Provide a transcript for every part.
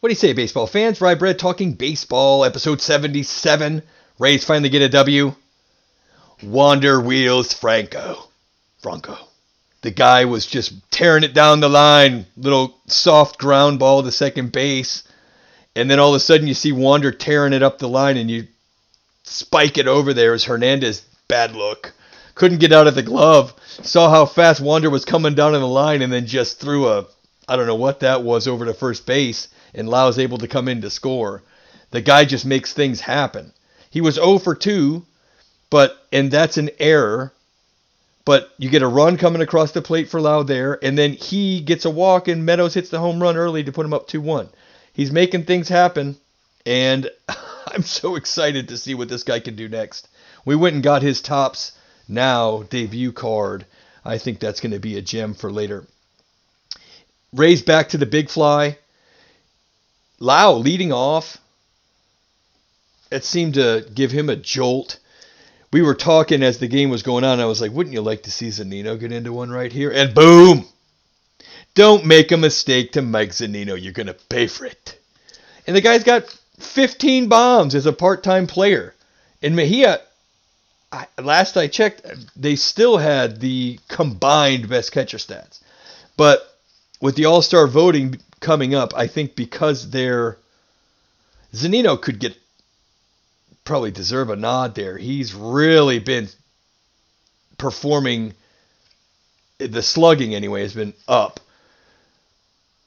What do you say, baseball fans? Rye Bread talking baseball, episode 77. Rays finally get a W. Wander wheels Franco. The guy was just tearing it down the line. Little soft ground ball to second base. And then all of a sudden you see Wander tearing it up the line and you spike it over there as Hernandez. Bad look. Couldn't get out of the glove. Saw how fast Wander was coming down on the line and then just threw I don't know what that was, over to first base. And Lowe's able to come in to score. The guy just makes things happen. He was 0 for 2, and that's an error. But you get a run coming across the plate for Lowe there, and then he gets a walk, and Meadows hits the home run early to put him up 2-1. He's making things happen, and I'm so excited to see what this guy can do next. We went and got his Topps Now debut card. I think that's going to be a gem for later. Rays back to the big fly. Lowe leading off. It seemed to give him a jolt. We were talking as the game was going on. I was like, wouldn't you like to see Zunino get into one right here? And boom! Don't make a mistake to Mike Zunino. You're going to pay for it. And the guy's got 15 bombs as a part-time player. And Mejia, last I checked, they still had the combined best catcher stats. But with the All-Star voting coming up, I think because Zunino could probably deserve a nod there. He's really been performing, the slugging anyway has been up.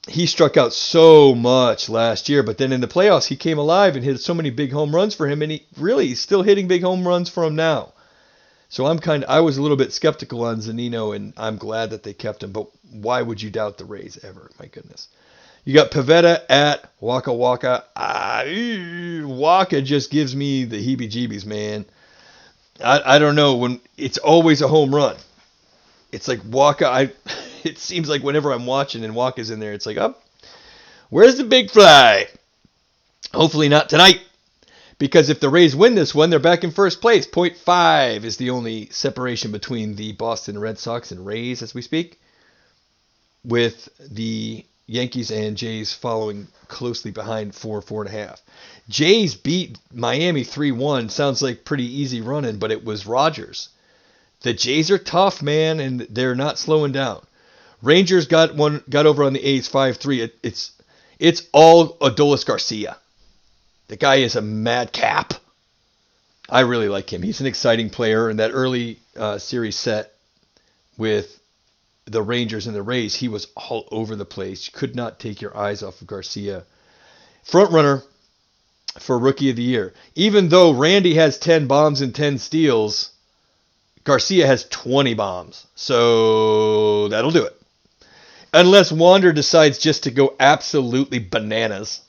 He struck out so much last year, but then in the playoffs he came alive and hit so many big home runs for him, and he's still hitting big home runs for him now. So I was a little bit skeptical on Zunino, and I'm glad that they kept him, but why would you doubt the Rays ever? My goodness. You got Pivetta at Wacha. Wacha just gives me the heebie-jeebies, man. I don't know. When it's always a home run. It's like Wacha. It seems like whenever I'm watching and Wacha's in there, it's like, where's the big fly? Hopefully not tonight. Because if the Rays win this one, they're back in first place. 0.5 is the only separation between the Boston Red Sox and Rays as we speak, with the Yankees and Jays following closely behind 4.5. Jays beat Miami 3-1. Sounds like pretty easy running, but it was Rogers. The Jays are tough, man, and they're not slowing down. Rangers got over on the A's 5-3. It's all Adolis Garcia. The guy is a madcap. I really like him. He's an exciting player. In that early series set with the Rangers and the Rays, he was all over the place. You could not take your eyes off of Garcia. Front runner for Rookie of the Year. Even though Randy has 10 bombs and 10 steals, Garcia has 20 bombs. So that'll do it. Unless Wander decides just to go absolutely bananas.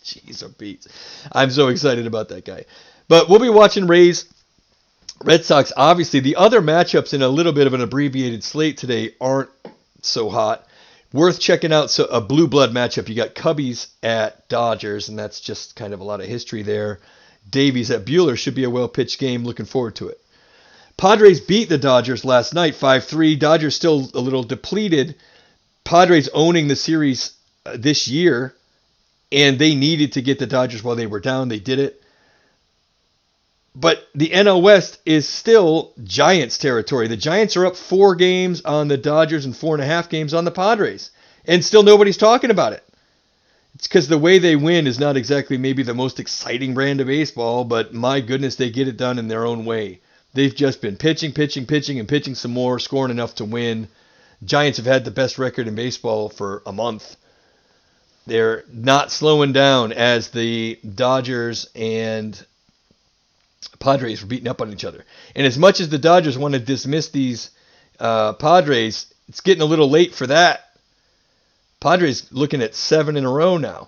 Jeez, Pete. I'm so excited about that guy. But we'll be watching Rays, Red Sox. Obviously, the other matchups in a little bit of an abbreviated slate today aren't so hot. Worth checking out. So a blue blood matchup. You got Cubbies at Dodgers, and that's just kind of a lot of history there. Davies at Buehler should be a well-pitched game. Looking forward to it. Padres beat the Dodgers last night 5-3. Dodgers still a little depleted. Padres owning the series this year. And they needed to get the Dodgers while they were down. They did it. But the NL West is still Giants territory. The Giants are up 4 games on the Dodgers and 4.5 games on the Padres. And still nobody's talking about it. It's because the way they win is not exactly maybe the most exciting brand of baseball, but my goodness, they get it done in their own way. They've just been pitching, and pitching some more, scoring enough to win. Giants have had the best record in baseball for a month. They're not slowing down as the Dodgers and Padres were beating up on each other. And as much as the Dodgers want to dismiss these Padres, it's getting a little late for that. Padres looking at 7 in a row now.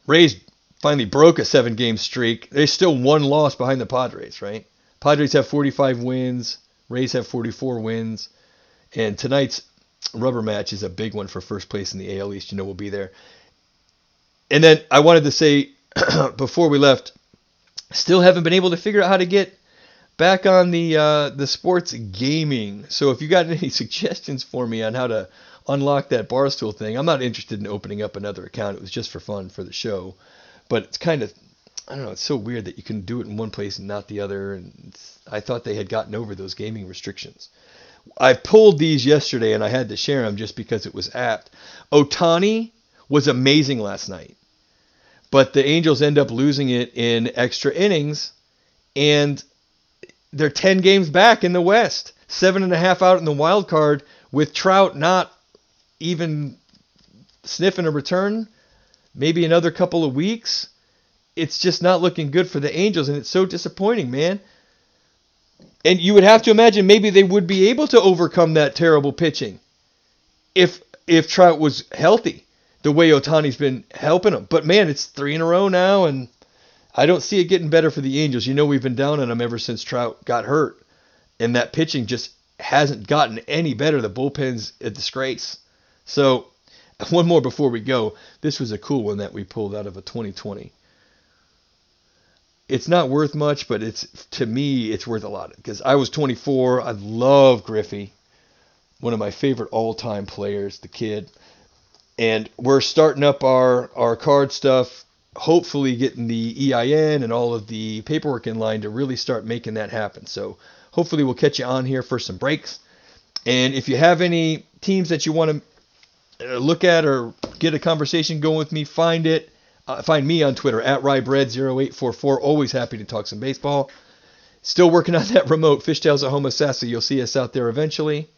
Rays finally broke a 7-game streak. There's still 1 loss behind the Padres, right? Padres have 45 wins. Rays have 44 wins. And tonight's rubber match is a big one for first place in the AL East. We'll be there. And then I wanted to say, before we left, still haven't been able to figure out how to get back on the sports gaming. So if you got any suggestions for me on how to unlock that Barstool thing. I'm not interested in opening up another account. It was just for fun for the show. But it's kind of, I don't know, it's so weird that you can do it in one place and not the other. And I thought they had gotten over those gaming restrictions. I pulled these yesterday and I had to share them just because it was apt. Ohtani was amazing last night. But the Angels end up losing it in extra innings. And they're 10 games back in the West. 7.5 out in the wild card with Trout not even sniffing a return. Maybe another couple of weeks. It's just not looking good for the Angels, and it's so disappointing, man. And you would have to imagine maybe they would be able to overcome that terrible pitching if Trout was healthy, the way Ohtani's been helping them. But, man, it's 3 in a row now, and I don't see it getting better for the Angels. You know we've been down on them ever since Trout got hurt, and that pitching just hasn't gotten any better. The bullpen's a disgrace. So, one more before we go. This was a cool one that we pulled out of a 2020. It's not worth much, but to me, it's worth a lot. Because I was 24. I love Griffey. One of my favorite all-time players, the kid. And we're starting up our card stuff, hopefully getting the EIN and all of the paperwork in line to really start making that happen. So hopefully we'll catch you on here for some breaks. And if you have any teams that you want to look at or get a conversation going with me, find me on Twitter at rybread0844. Always happy to talk some baseball. Still working on that remote Fishtails at Homosassa. You'll see us out there eventually.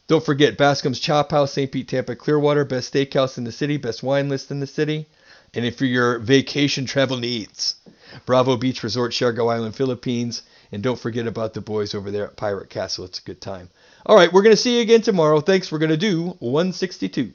Don't forget Bascom's Chop House, St. Pete, Tampa, Clearwater, best steakhouse in the city, best wine list in the city. And if for your vacation travel needs, Bravo Beach Resort, Siargao Island, Philippines. And don't forget about the boys over there at Pirate Castle. It's a good time. All right, we're going to see you again tomorrow. Thanks. We're going to do 162.